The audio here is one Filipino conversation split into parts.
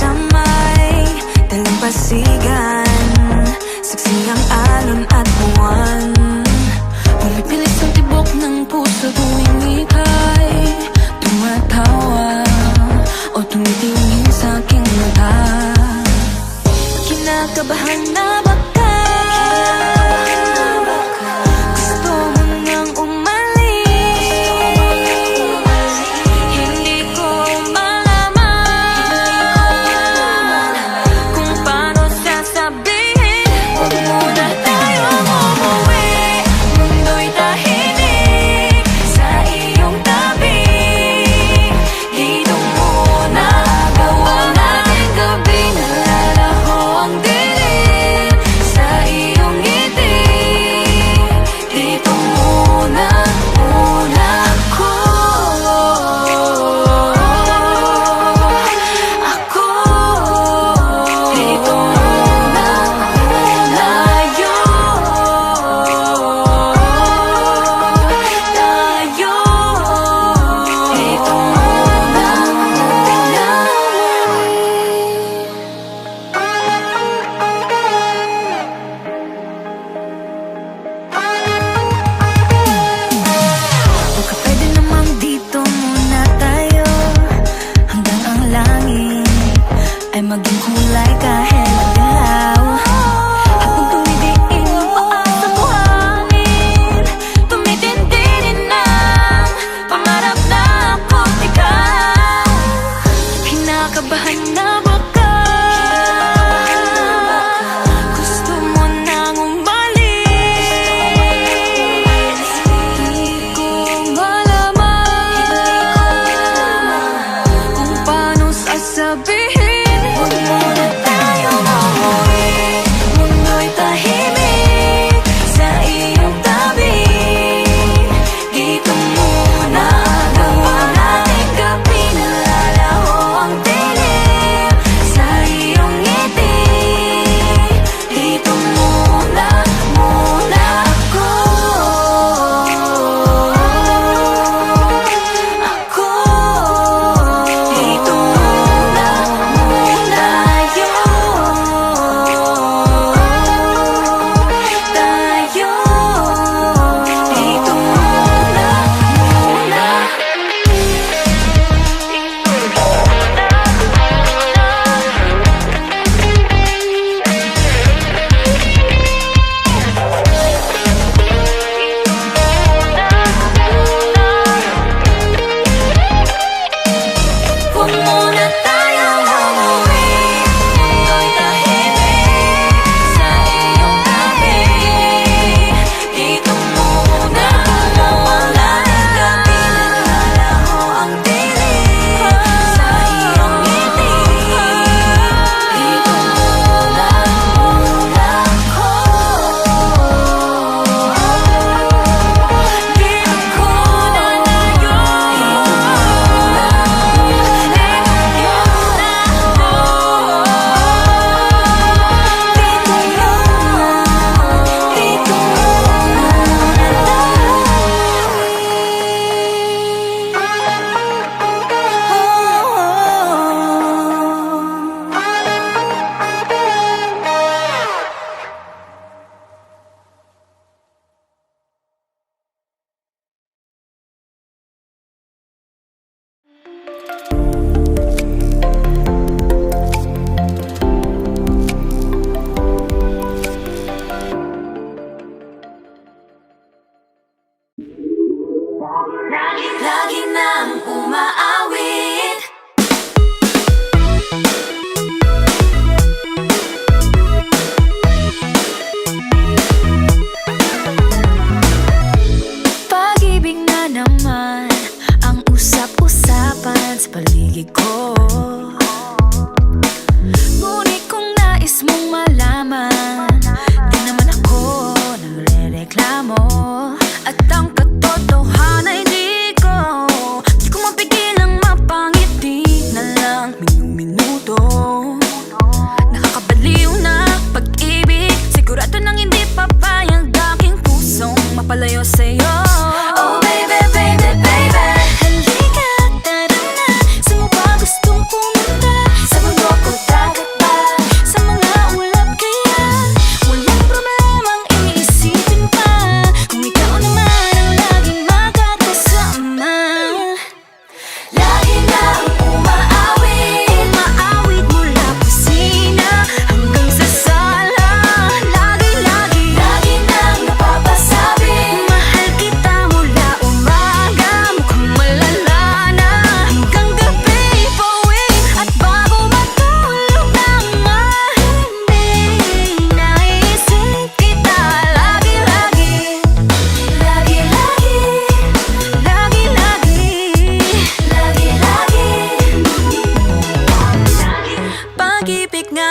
sa may dalampasigan, saksi ang alon at buwan. Pumipilis ang tibok ng puso tuwing ika'y tumatawa o tumitingin sa aking mata. Kinakabahan na ba ka? Gusto mo nang umalis? Hindi ko malaman kung paano sasabihin. Huwag muna tayong umuwi, mundo'y tahimik sa iyong tabi. Dito muna gawa natin gabi, nalalaho ang dilim sa iyong ngiti. Dito muna, muna ako. Dito muna, muna tayo. Dito muna, baka pwede namang dito muna tayo, hanggang ang langit ay maging kulay kahit madilaw. Habang tumidiin pa sa buhangin, tumitindi din ang pangarap na ako't ikaw. Kinakabahan na ba ka? Gusto mo nang umalis? Hindi ko malaman kung paano sasabihin. Huwag muna tayong umuwi, mundo'y tahimik sa iyong tabi. Dito muna gawa natin gabi, nalalaho ang dilim sa iyong ngiti. Dito muna, muna ako. Dito muna, muna tayo. Dito muna, muna. Huwag muna tayong umuwi, mundo'y tahimik sa iyong tabi. Dito muna gawa natin gabi, nalalaho ang dilim sa iyong ngiti. Dito muna, muna ako. Dito muna tayo. Lagi nang umaawit. Pag-ibig na naman ang usap-usapan sa paligid ko. Ngunit kung nais mong malaman, di naman ako nagre-reklamo. At ang katotohanan ay di ko mapigilang mapangiti na lang minuto. Nakakabaliw na pag-ibig, sigurado nang hindi papayag aking pusong mapalayo sa'yo. Oh baby, baby, baby, halika, tara na. Saan mo ba gustong pumunta? Sa mundo ko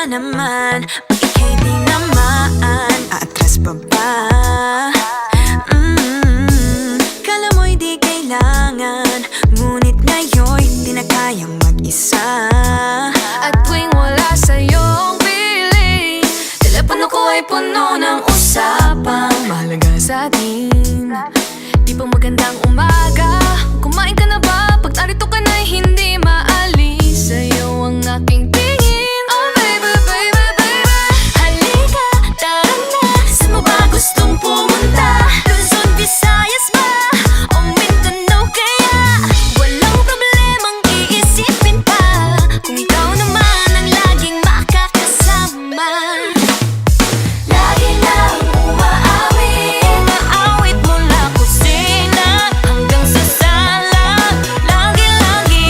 naman pag ika'y di naman aatras pa ba? Kala mo'y di kailangan, ngunit ngayon'y di na kayang mag-isa. At tuwing wala sa'yong piling, telepono ko ay puno ng usapang mahalaga sa atin. Di ba magandang umaga? Kumain ka na ba? Pag narito ka na'y hindi maalis sa'yo ang aking tingin. Oh baby, baby, baby, halika, tara na. Saan mo ba gustong pumunta? Luzon, Visayas ba? O Mindanao kaya? Walang problemang iisipin pa kung ikaw naman ang laging makakasama. Lagi lang umaawit mula kusina hanggang sa sala. Lagi-lagi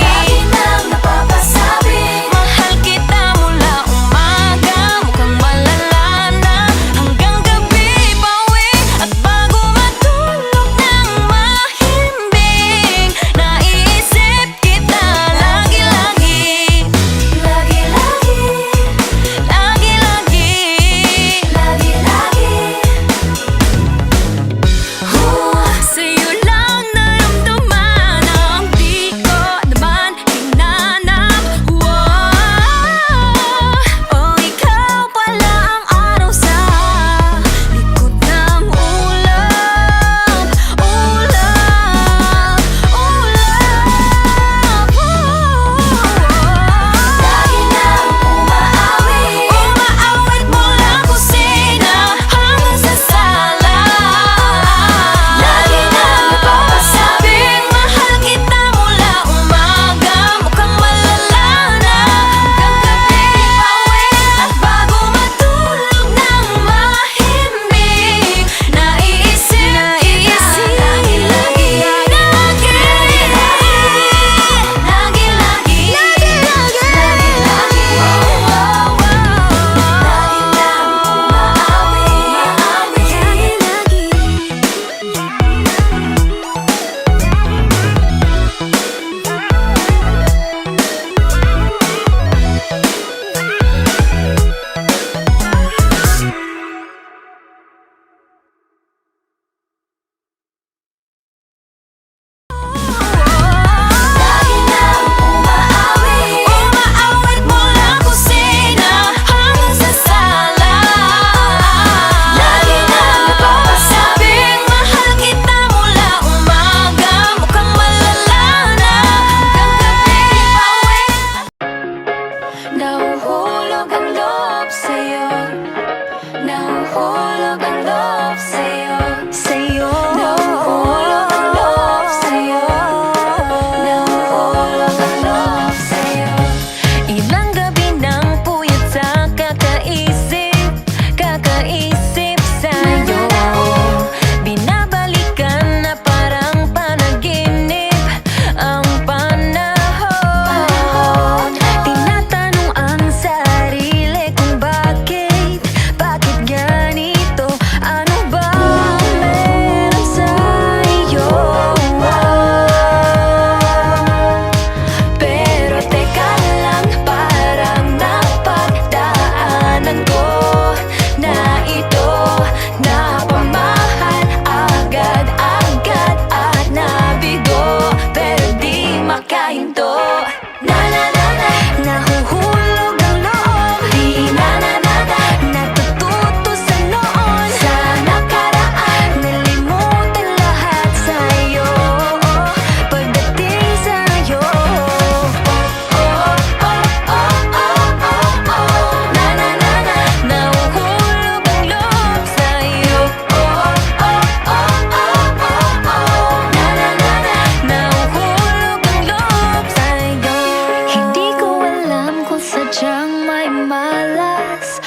nang napapasabi, mahal kita mula umaga, mukhang malala na hanggang gabi. Pauwi at bago matulog ng mahimbing, naiisip kita lagi-lagi. Sa'yo lang naramdaman ang di ko naman hinanap. Oh, ikaw pala ang araw sa likod ng ulap. Lagi nang umaawit mula kusina hanggang sa sala. Lagi nang napapasabing mahal kita mula umaga, mukhang malala na hanggang gabi. Pauwi at bago matulog ng mahimbing, naiisip kita lagi-lagi. Lagi nang umaawit mula kusina hanggang sa sala. Lagi nang napapasabing mahal kita mula umaga, mukhang malala na hanggang gabi. Pauwi. Nahuhulog ang loob sa'yo, nahuhulog ang loob sa'yo, nahuhulog ang loob sa'yo, nahuhulog ang loob sa'yo. Ilang gabi ng puyat sa kakaisip sa'yo. Binabalikan na parang panaginip ang panahon. Tinatanong ang sarili kung bakit ganito? Ano ba meron sa'yo? Pero teka lang, parang napagdaanan ko na ito. Napamahal agad-agad at nabigo, pero di makahinto. Nahuhulog ang loob, di natututo sa noon, sa nakaraan, nalimutan lahat sa'yo. Pagdating sa'yo, nahuhulog ang loob sa'yo. Nahuhulog ang loob sa'yo. Hindi ko alam kung sadyang may malas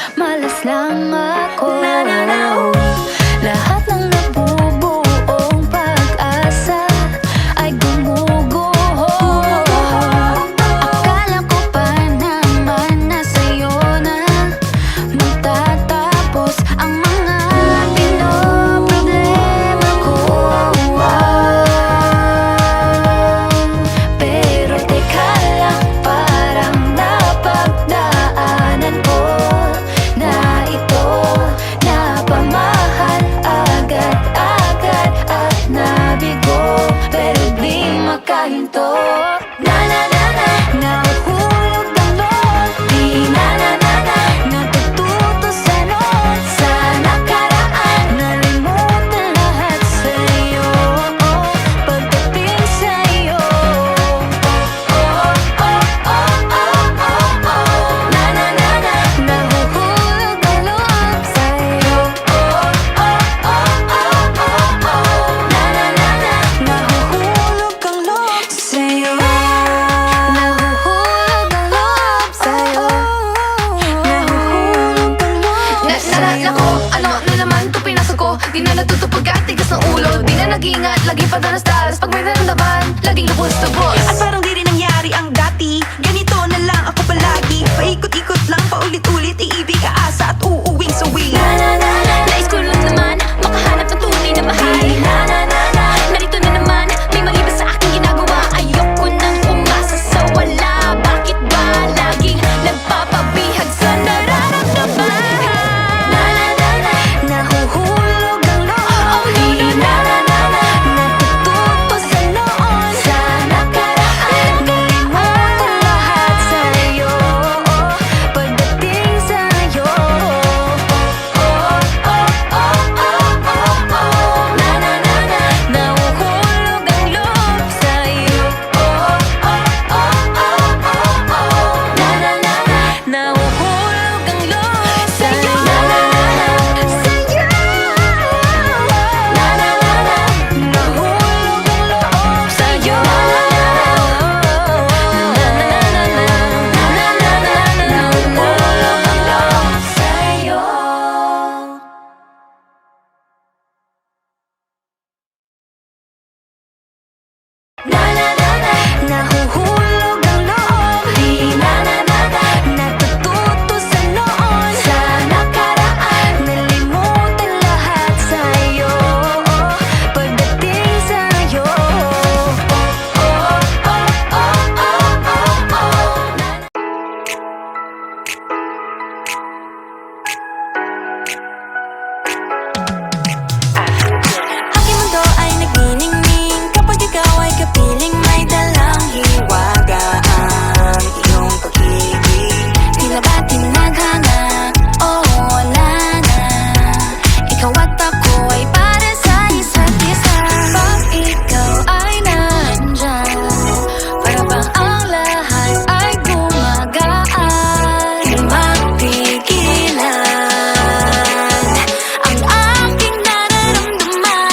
lang ako. Lahat ng nabubuong pag-asa ay gumuguho. Akala ko pa naman na sa'yo na magtatapos ang mga pinoproblema ko. Pero teka lang, parang napagdaanan ko laging at laging padalas-dalas. Pag may naramdaman, laging lubos-lubos. At parang di rin nangyari ang dati. Ganito na lang ako palagi. Paikot-ikot lang, paulit-ulit. Iibig, aasa at uuwing suwi. Nais ko lang naman makahanap ng tunay na mahal. Narito na naman, may mali ba sa aking ginagawa? Ayoko nang umasa sa wala. Bakit ba laging nagpapabihag sa nararamdaman? Nahuhulog ang loob. Natututo sa noon. Sa nakaraan, Nalimutan lahat sa'yo. Pagdating sa'yo. Nahuhulog ang loob sa'yo. Nahuhulog ang loob sa'yo. Nahulog ang loob sa'yo. Nahulog ang loob sa'yo. Nahuhulog ang loob. Natututo sa noon. sa nakaraan, Nalimutan lahat sa'yo. Pagdating sa'yo. Aking mundo ay nagniningning kapag ikaw ay kapiling may dalang hiwaga ang iyong pag-ibig. Tila ba tinadhana? Oo, wala na. Ikaw at ako ay para sa isa't isa. Pag ikaw ay nandyan, para bang ang lahat ay gumagaan. Di mapigilan ang aking nararamdaman.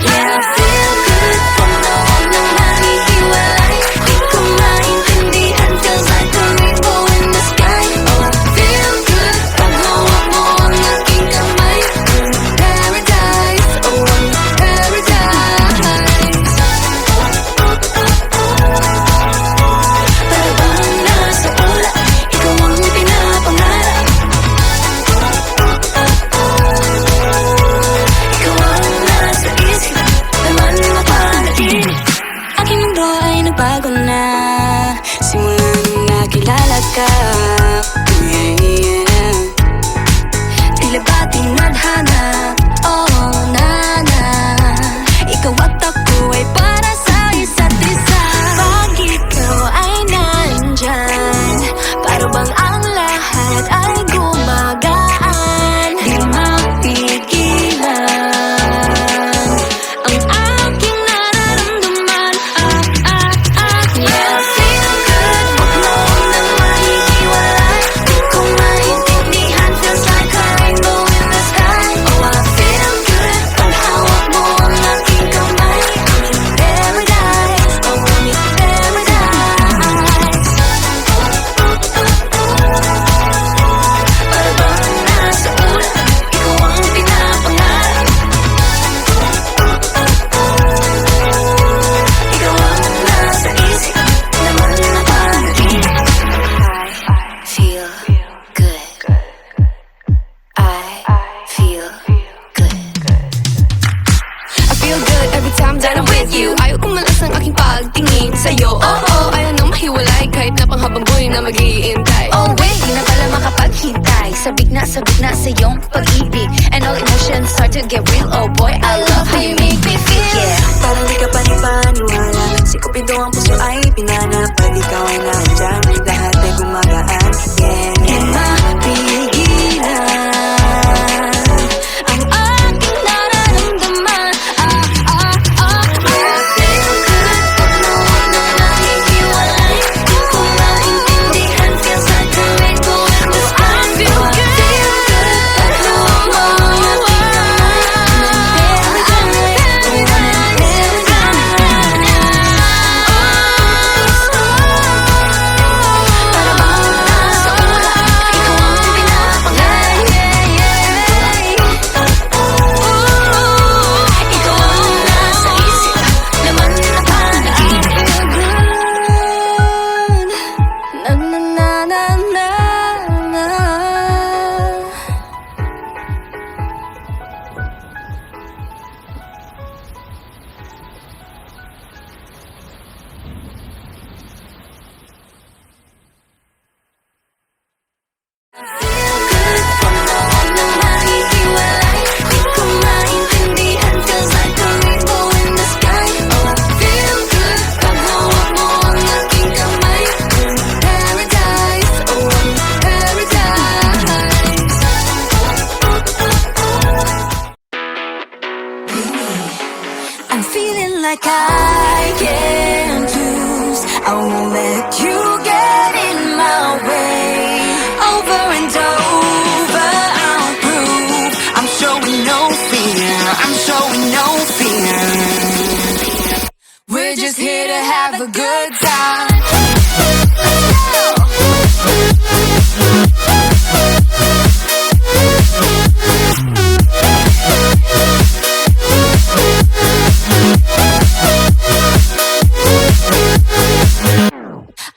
Yeah, I feel good kung noon nang nahihiwalay. Di ko maintindihan, feels like a rainbow in the sky. Oh, I feel good pag hawak mo ang aking kamay. Paradise, oh, paradise. Para bang nasa ulap, ikaw ang pinapangarap. Ikaw ang nasa isip, naman mapanaginip. Aking mundo ay nagbago na simula nung nakilala ka. Yeah. Tila ba tinadhana? Oh, nana. Ikaw at ako ay para sa isa't isa. Pag ikaw ay nandyan, para bang ang lahat ay gumagaan. Di mapigilan ang aking nararamdaman. Yeah, I feel good pag noon nang mahihiwalay. Di ko maintindihan, feels like a rainbow in the sky. Oh, I feel good pag hawak mo ang aking kamay. Paradise, oh, paradise. Para bang nasa ulap, ikaw ang pinapangarap. Ikaw ang nasa isip, naman napanaginip. I feel good. I feel good. I feel good every time that I'm with you. Ayaw kumalas ang aking pagtingin sa'yo. Oh, ayaw nang mahiwalay kahit na panghabang buhay na mag-iintay. Oh wait, di na pala makapaghintay. Sabik na sa iyong pag-ibig. And all emotions start to get real. Oh boy, I love how you make me feel. Yeah, parang di ka panipaniwala. Si Cupido ang puso ay pinanap. Pag ikaw ay nandyan, lahat ay gumagaan. Yeah, Di mapigilan ang aking nararamdaman. Yeah, I feel good pag noon nang nahihiwalay. Di ko maintindihan, feels like a rainbow in the sky. I feel good pag hawak mo ang aking kamay. Paradise, oh, paradise. a good time.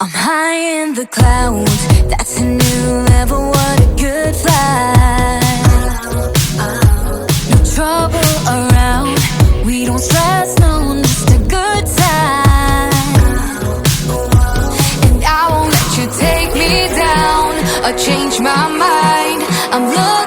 I'm high in the clouds, that's a new level, what a good flight. No trouble around, we don't stress, no, just a good time. And I won't let you take me down or change my mind. I'm looking